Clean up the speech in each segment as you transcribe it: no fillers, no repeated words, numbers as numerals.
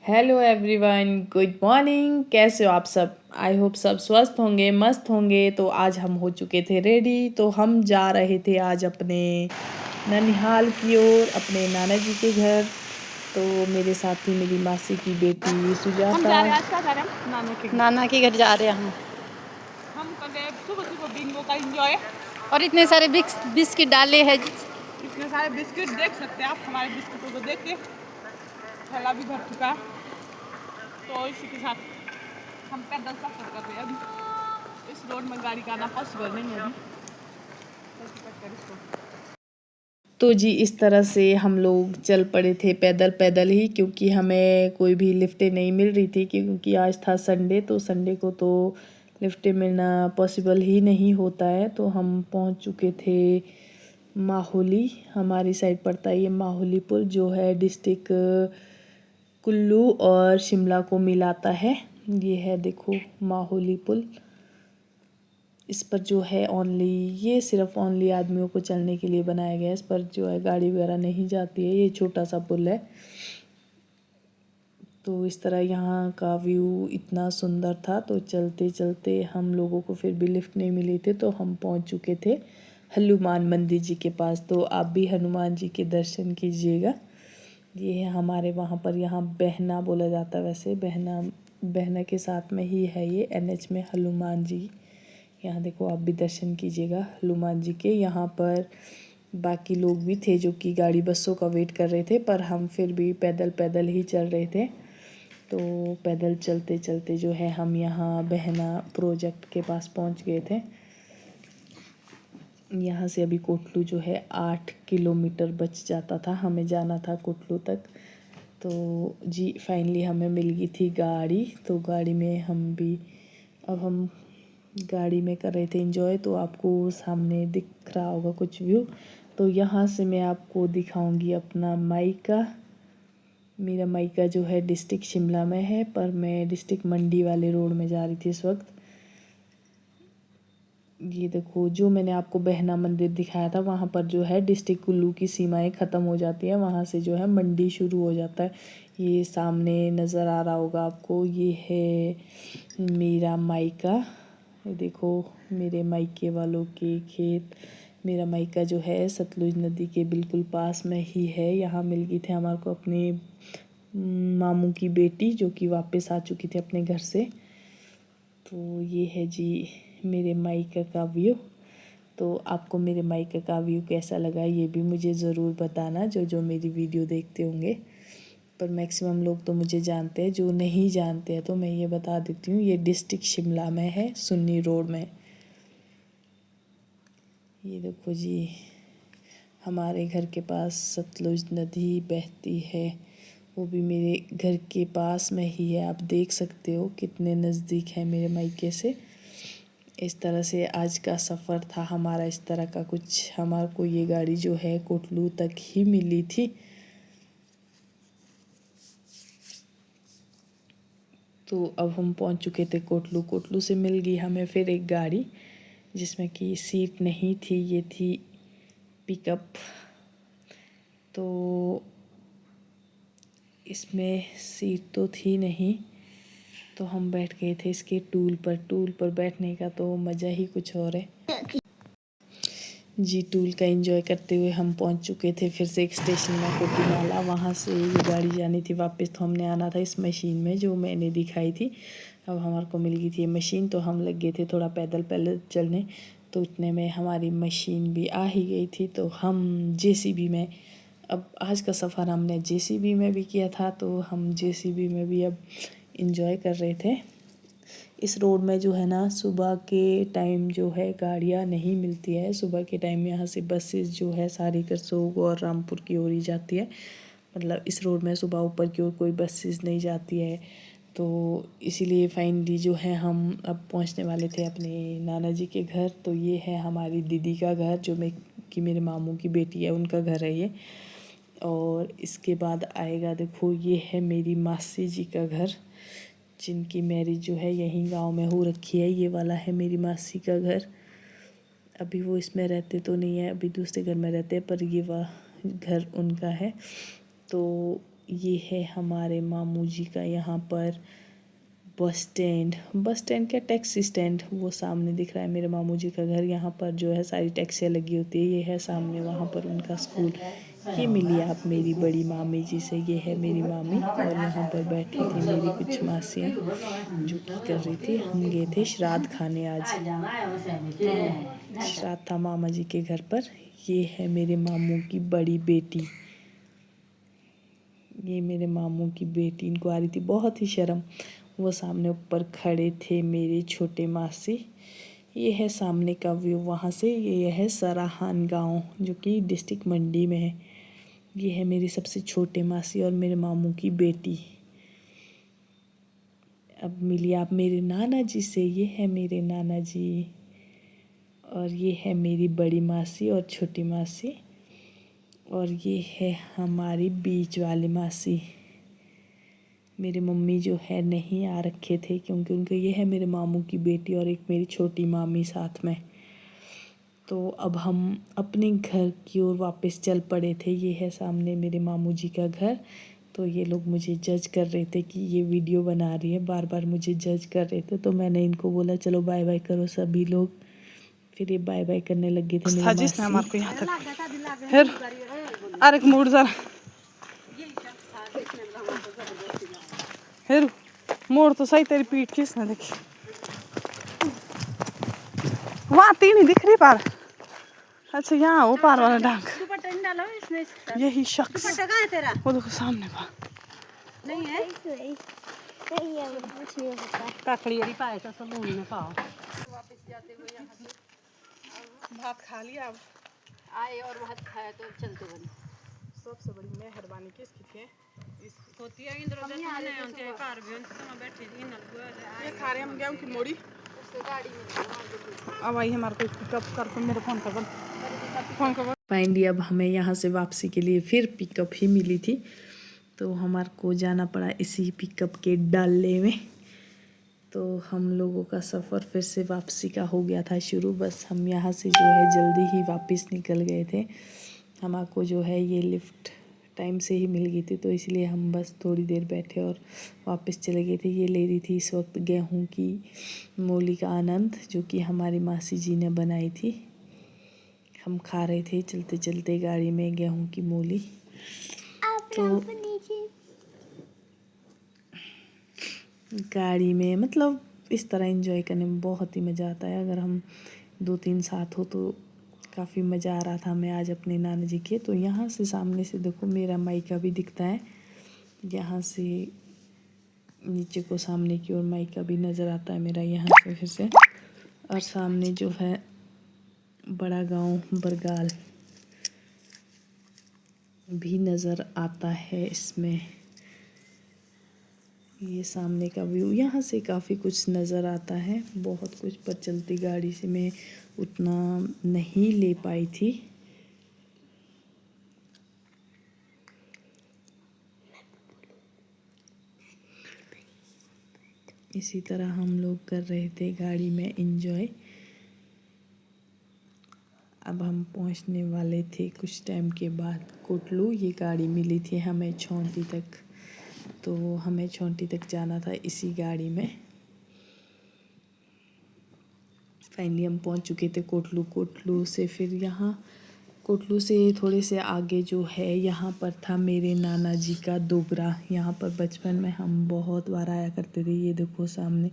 Hello everyone, good morning. कैसे हो आप सब? आई होप सब स्वस्थ होंगे, मस्त होंगे। तो आज हम हो चुके थे रेडी। तो हम जा रहे थे आज अपने ननिहाल की ओर, अपने नाना जी के घर। तो मेरे साथ ही मेरी मासी की बेटी हम सुजाता। जा रहे हैं, आज क्या जा रहे हैं हम नाना के घर जा रहे हैं हम कर रहे हैं सुबह सुबह बिंगो का एंजॉय। और इतने सारे बिस्किट डाले हैं, इतने सारे बिस्किट देख सकते हैं आप। हमारे बिस्किटों को देख के थैला भी भर चुका है। तो इसी के साथ हम पैदल सफर कर रहे हैं। अभी इस रोड में गाड़ी का आना पॉसिबल नहीं है अभी। तो जी इस तरह से हम लोग चल पड़े थे पैदल पैदल ही, क्योंकि हमें कोई भी लिफ्टें नहीं मिल रही थी। क्योंकि आज था संडे, तो संडे को तो लिफ्टें मिलना पॉसिबल ही नहीं होता है। तो हम पहुंच चुके थे माहुली। हमारी साइड पड़ता है ये माहुली पुल, जो है डिस्ट्रिक्ट कुल्लू और शिमला को मिलाता है। ये है देखो माहुली पुल। इस पर जो है ये सिर्फ ओनली आदमियों को चलने के लिए बनाया गया है। इस पर जो है गाड़ी वगैरह नहीं जाती है। ये छोटा सा पुल है। तो इस तरह यहाँ का व्यू इतना सुंदर था। तो चलते चलते हम लोगों को फिर भी लिफ्ट नहीं मिली थी, तो हम पहुँच चुके थे हनुमान मंदिर जी के पास। तो आप भी हनुमान जी के दर्शन कीजिएगा। ये है हमारे वहाँ पर, यहाँ बहना बोला जाता है। वैसे बहना बहना के साथ में ही है ये NH में हनुमान जी। यहाँ देखो आप भी दर्शन कीजिएगा हनुमान जी के। यहाँ पर बाकी लोग भी थे जो कि गाड़ी बसों का वेट कर रहे थे, पर हम फिर भी पैदल पैदल ही चल रहे थे। तो पैदल चलते चलते जो है हम यहाँ बहना प्रोजेक्ट के पास पहुँच गए थे। यहाँ से अभी कोटलू जो है 8 किलोमीटर बच जाता था, हमें जाना था कोटलू तक। तो जी फाइनली हमें मिल गई थी गाड़ी। तो गाड़ी में हम गाड़ी में कर रहे थे एंजॉय। तो आपको सामने दिख रहा होगा कुछ व्यू। तो यहाँ से मैं आपको दिखाऊंगी अपना मायका। मेरा मायका जो है डिस्ट्रिक्ट शिमला में है, पर मैं डिस्ट्रिक्ट मंडी वाले रोड में जा रही थी इस वक्त। ये देखो जो मैंने आपको बहना मंदिर दिखाया था, वहाँ पर जो है डिस्ट्रिक्ट कुल्लू की सीमाएं ख़त्म हो जाती हैं। वहाँ से जो है मंडी शुरू हो जाता है। ये सामने नज़र आ रहा होगा आपको, ये है मेरा मायका। ये देखो मेरे मायके वालों के खेत। मेरा मायका जो है सतलुज नदी के बिल्कुल पास में ही है। यहाँ मिल गई थी हमारे को अपने मामू की बेटी, जो कि वापस आ चुकी थी अपने घर से। तो ये है जी मेरे मायका का व्यू। तो आपको मेरे मायका का व्यू कैसा लगा ये भी मुझे ज़रूर बताना, जो जो मेरी वीडियो देखते होंगे। पर मैक्सिमम लोग तो मुझे जानते हैं, जो नहीं जानते हैं तो मैं ये बता देती हूँ। ये डिस्ट्रिक्ट शिमला में है, सुन्नी रोड में। ये देखो जी हमारे घर के पास सतलुज नदी बहती है, वो भी मेरे घर के पास में ही है। आप देख सकते हो कितने नज़दीक है मेरे मायके से। इस तरह से आज का सफ़र था हमारा। इस तरह का कुछ हमारे को ये गाड़ी जो है कोटलू तक ही मिली थी। तो अब हम पहुंच चुके थे कोटलू। कोटलू से मिल गई हमें फिर एक गाड़ी, जिसमें कि सीट नहीं थी, ये थी पिकअप। तो इसमें सीट तो थी नहीं, तो हम बैठ गए थे इसके टूल पर। टूल पर बैठने का तो मज़ा ही कुछ और है जी। टूल का एंजॉय करते हुए हम पहुंच चुके थे फिर से एक स्टेशन में, कोटीनाला। वहाँ से ये गाड़ी जानी थी वापस, तो हमने आना था इस मशीन में जो मैंने दिखाई थी। अब हमारे को मिल गई थी ये मशीन, तो हम लग गए थे थोड़ा पैदल पैदल चलने। तो इतने में हमारी मशीन भी आ ही गई थी। तो हम JCB में, अब आज का सफ़र हमने JCB में भी किया था, तो हम JCB में भी अब इंजॉय कर रहे थे। इस रोड में जो है ना सुबह के टाइम जो है गाड़ियाँ नहीं मिलती है। सुबह के टाइम यहाँ से बसेस जो है सारी करसोग और रामपुर की ओर ही जाती है। मतलब इस रोड में सुबह ऊपर की ओर कोई बसेस नहीं जाती है। तो इसीलिए फाइनली जो है हम अब पहुँचने वाले थे अपने नाना जी के घर। तो ये है हमारी दीदी का घर, जो मेरे मामू की बेटी है, उनका घर है ये। और इसके बाद आएगा देखो ये है मेरी मासी जी का घर, जिनकी मैरिज जो है यहीं गांव में हो रखी है। ये वाला है मेरी मासी का घर। अभी वो इसमें रहते तो नहीं है, अभी दूसरे घर में रहते हैं, पर ये वाह घर उनका है। तो ये है हमारे मामू जी का यहाँ पर बस स्टैंड क्या टैक्सी स्टैंड, वो सामने दिख रहा है मेरे मामू जी का घर। यहाँ पर जो है सारी टैक्सियाँ लगी होती है। ये है सामने वहाँ पर उनका स्कूल। ये मिली आप मेरी बड़ी मामी जी से, ये है मेरी मामी। और यहाँ पर बैठी थी मेरी कुछ मासियाँ जो कि कर रही थी। हम गए थे श्राद्ध खाने आज, श्राद्ध था मामा जी के घर पर। ये है मेरे मामू की बड़ी बेटी, ये मेरे मामू की बेटी, इनको आ रही थी बहुत ही शर्म। वो सामने ऊपर खड़े थे मेरे छोटे मासी। ये है सामने का व्यू वहाँ से। ये है सराहान गांव जो कि डिस्ट्रिक्ट मंडी में है। ये है मेरी सबसे छोटे मासी और मेरे मामू की बेटी। अब मिलिए आप मेरे नाना जी से। ये है मेरे नाना जी और ये है मेरी बड़ी मासी और छोटी मासी। और ये है हमारी बीच वाली मासी। मेरी मम्मी जो है नहीं आ रखे थे क्योंकि उनके ये है मेरे मामू की बेटी और एक मेरी छोटी मामी साथ में। तो अब हम अपने घर की ओर वापस चल पड़े थे। ये है सामने मेरे मामू जी का घर। तो ये लोग मुझे जज कर रहे थे कि ये वीडियो बना रही है, बार बार मुझे जज कर रहे थे। तो मैंने इनको बोला चलो बाय बाय करो सभी लोग। फिर ये बाय बाय करने लगे थे मेरी मासी। हेरू मोड़ तो सही, तेरी पीठ किसने देखी? वहाँ तीन ही दिख रही पार। अच्छा यहाँ वो पार वाला डांग, यही शख्स वो देखो सामने पार नहीं है। काकड़ी पाए तो सब में पाओ। वापस जाते हुए यहाँ से भात खा लिया, अब आए और भात खाया तो चलते बने। सबसे बड़ी मेहरबानी किसकी थी? होती है इंद्र जैसे नहीं होते कार भी उनसे बैठे ये खा रहे हम गेहूं की मोड़ी गाड़ी में। अब आई हमारे को पिकअप करके मेरे फोन कर। फाइनली अब हमें यहाँ से वापसी के लिए फिर पिकअप ही मिली थी। तो हमारे को जाना पड़ा इसी पिकअप के डाले में। तो हम लोगों का सफ़र फिर से वापसी का हो गया था शुरू। बस हम यहाँ से जो है जल्दी ही वापस निकल गए थे। हमारे जो है ये लिफ्ट टाइम से ही मिल गई थी तो इसलिए हम बस थोड़ी देर बैठे और वापस चले गए थे। ये ले रही थी इस वक्त गेहूं की मूली का आनंद जो कि हमारी मासी जी ने बनाई थी। हम खा रहे थे चलते चलते गाड़ी में गेहूं की मूली। तो गाड़ी में मतलब इस तरह एंजॉय करने में बहुत ही मज़ा आता है। अगर हम 2-3 साथ हो तो काफ़ी मज़ा आ रहा था हमें आज अपने नाना जी के। तो यहाँ से सामने से देखो मेरा मायका भी दिखता है, यहाँ से नीचे को सामने की ओर मायका भी नज़र आता है मेरा यहाँ से फिर से। और सामने जो है बड़ा गांव बरगाल भी नज़र आता है इसमें। ये सामने का व्यू, यहाँ से काफ़ी कुछ नज़र आता है, बहुत कुछ, पर चलती गाड़ी से मैं उतना नहीं ले पाई थी। इसी तरह हम लोग कर रहे थे गाड़ी में एंजॉय। अब हम पहुंचने वाले थे कुछ टाइम के बाद कोटलू। ये गाड़ी मिली थी हमें छोंटी तक, तो हमें छोंटी तक जाना था इसी गाड़ी में। फाइनली हम पहुंच चुके थे कोटलू। कोटलू से फिर यहाँ कोटलू से थोड़े से आगे जो है यहाँ पर था मेरे नाना जी का दोबरा। यहाँ पर बचपन में हम बहुत बार आया करते थे। ये देखो सामने,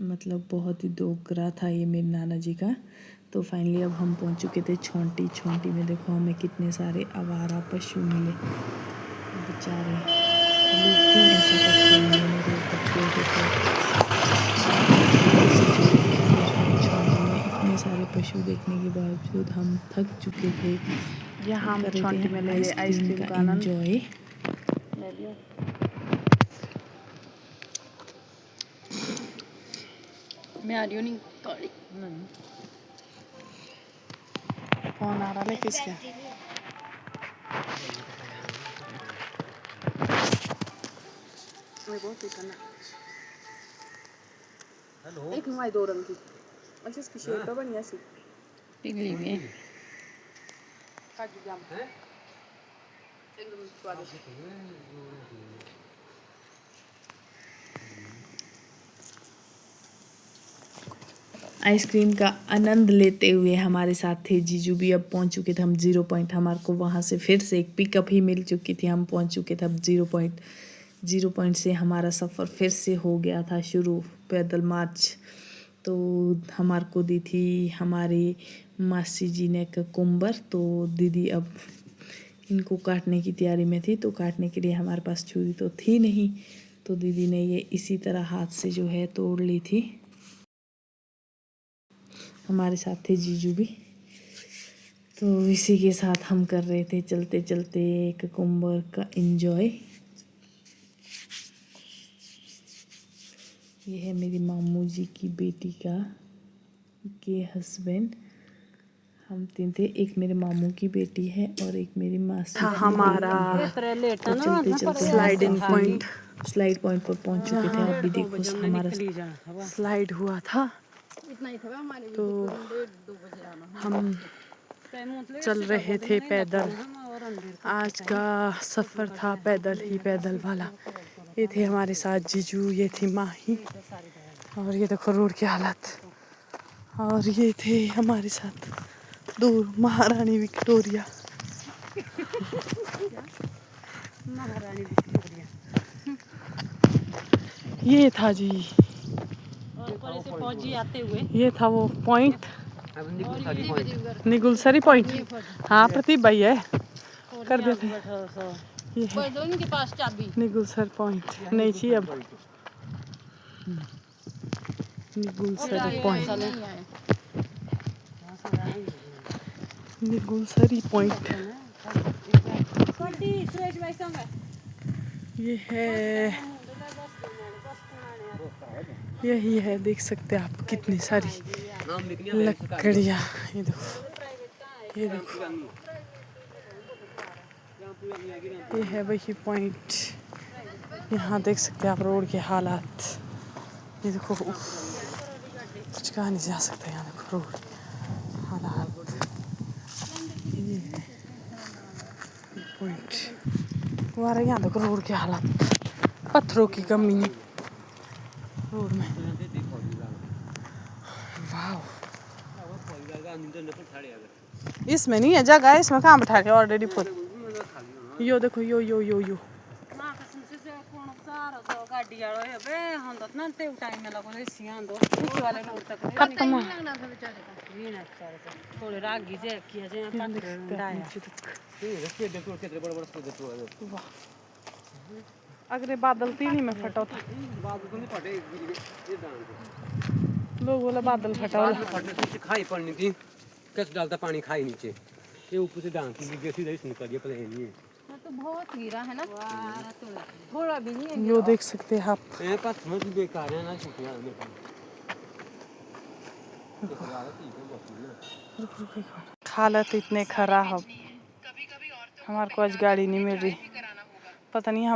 मतलब बहुत ही दोगरा था ये मेरे नाना जी का। तो फाइनली अब हम पहुंच चुके थे छोंटी। छोंटी में देखो हमें कितने सारे आवारा पशु मिले। बेचारे लोग क्यों ऐसा करते हैं मेरे बच्चों के साथ। छोंटी में इतने सारे पशु देखने के बावजूद हम थक चुके थे। यहाँ हम कर रहे छोटी थे में ले आइसक्रीम का का आनंद एंजॉय। ले लिया। मैं आ रही हूँ नहीं गाड़ी फोन आ रहा है किसका? हेलो, एक हमारी 2 रंग की, अच्छा इसकी शेप तो बनी ऐसी पिघली हुई है। काजू जाम एकदम स्वादिष्ट। आइसक्रीम का आनंद लेते हुए हमारे साथ थे जीजू भी। अब पहुंच चुके थे हम 0 पॉइंट। हमारे को वहाँ से फिर से एक पिकअप ही मिल चुकी थी। हम पहुंच चुके थे अब 0 पॉइंट। 0 पॉइंट से हमारा सफ़र फिर से हो गया था शुरू, पैदल मार्च। तो हमारे को दी थी हमारी मासी जी ने कुकुम्बर। तो दीदी अब इनको काटने की तैयारी में थी, तो काटने के लिए हमारे पास छुरी तो थी नहीं, तो दीदी ने ये इसी तरह हाथ से जो है तोड़ ली थी। हमारे साथ थे जीजू भी, तो इसी के साथ हम कर रहे थे चलते चलते कुकुम्बर का एंजॉय। ये है मेरी मामू जी की बेटी का के हस्बैंड। हम 3 थे, एक मेरे मामू की बेटी है और एक मेरी मासी की हमारा तो चलते चलते स्लाइड पॉइंट पर पहुंच चुके थे। आप भी देखो हमारा स्लाइड हुआ था, तो हम चल रहे थे पैदल। आज का सफ़र था पैदल ही पैदल वाला। ये थे हमारे साथ जीजू, ये थी माही, और ये देखो रोड की हालत। और ये थे हमारे साथ दूर महारानी विक्टोरिया। महारानी विक्टोरिया ये था जी। और से फौजी आते हुए ये था वो पॉइंट, निगुलसरी पॉइंट। हाँ प्रदीप भाई है कर देते। ये है के पास चाबी निगुलसर पॉइंट नहीं चाहिए अब। निगुलसरी पॉइंट, निगुलसरी पॉइंट ये है, यही है। देख सकते हैं आप कितनी सारी लकड़ियाँ। ये देखो, ये देखो, ये है वही पॉइंट। यहाँ देख सकते हैं आप रोड के हालात। ये देखो, कुछ कहा नहीं जा सकता। यहाँ देखो रोड हालात, ये है पॉइंट। हमारा यहाँ देखो रोड के हालात, पत्थरों की कमी नहीं रोड में। वाह, इसमें नहीं है जगह, इसमें कहाँ बैठा रहे ऑलरेडी फुल। यो देखो, यो यो यो यो अगले बादल तीन ही में फटा था। लोग बोला बादल फटा खाई पड़नी थी, कैसे डालता पानी खाई नीचे, ये ऊपर से डांकी निकल प्लेन नहीं तो बहुत गिरा है ना, थोड़ा भी नहीं है। यो देख सकते हैं आप, बेकार है ना छुट्टियां। हालत इतने खराब, हमारे को आज गाड़ी नहीं मिल रही। पता नहीं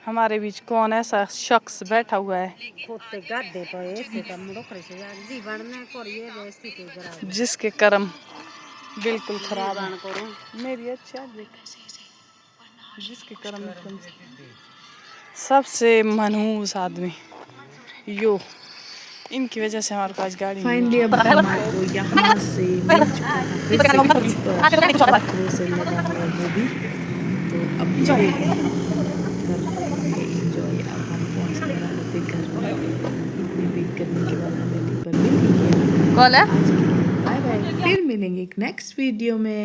हमारे बीच कौन ऐसा शख्स बैठा हुआ है जिसके कर्म बिल्कुल खराब है। मेरी अच्छा जिसके कर्म सबसे मनहूस आदमी यो, इनकी वजह से हमारे पास गाड़ी फाइनली अब हमारे को यहाँ से मिल चुका है पत्थरों से लगा हुआ वो भी। तो अब एंजॉय अब हम पहुँचने वाले थे घर पर। इतनी वेट करने के बाद हमें टिप्पर मिल गया। बाय बाय, फिर मिलेंगे एक नेक्स्ट वीडियो में।